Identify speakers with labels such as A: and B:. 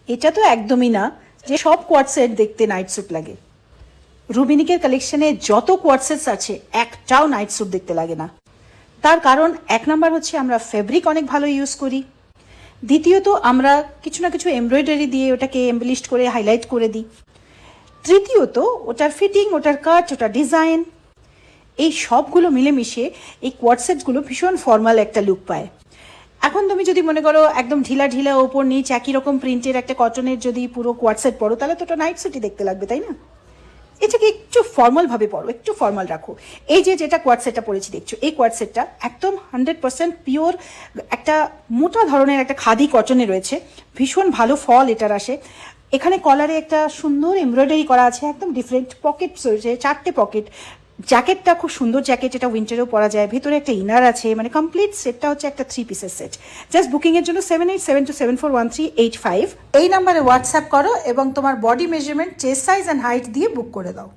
A: এটা তো একদমই না যে সব কোয়ার্ড সেট দেখতে নাইট স্যুট লাগে। রুবিনিকের কালেকশনে যত কোয়ার্ড সেটস আছে একটাও নাইট স্যুট দেখতে লাগে না। তার কারণ এক নাম্বার হচ্ছে আমরা ফেব্রিক অনেক ভালো ইউজ করি, দ্বিতীয়ত আমরা কিছু না কিছু এমব্রয়ডারি দিয়ে ওটাকে এমবেলিশড করে হাইলাইট করে দিই, তৃতীয়ত ওটার ফিটিং, ওটার কাট, ওটার ডিজাইন, এই সবগুলো মিলেমিশে এই কোয়ার্ড সেটগুলো ভীষণ ফর্মাল একটা লুক পায়। এখন তুমি যদি মনে করো একদম ঢিলা ঢিলা ওপর নিচ একই রকম প্রিন্টের একটা কটনের যদি পুরো কোয়ার্ড সেট পরো, তাহলে তো ওটা নাইট স্যুটই দেখতে লাগবে, তাই না? এটাকে একটু ফর্মালভাবে পরো, একটু ফর্মাল রাখো। এই যেটা কোয়ার্ড সেটটা পরেছি দেখছো, এই কোয়ার্ড সেটটা একদম 100% পিওর একটা মোটা ধরনের একটা খাদি কটনে রয়েছে, ভীষণ ভালো ফল এটার আসে। এখানে কলারে একটা সুন্দর এমব্রয়ডারি করা আছে, একদম ডিফারেন্ট পকেটস রয়েছে, 4টে পকেট। জ্যাকেটটা খুব সুন্দর জ্যাকেট, এটা উইন্টারেও পরা যায়, ভেতরে একটা ইনার আছে, মানে কমপ্লিট সেটটা হচ্ছে একটা 3 পিসের সেট। জাস্ট বুকিংয়ের জন্য 7872741385 এই নাম্বারে হোয়াটসঅ্যাপ করো এবং তোমার body measurement, chest size and height দিয়ে বুক করে দাও।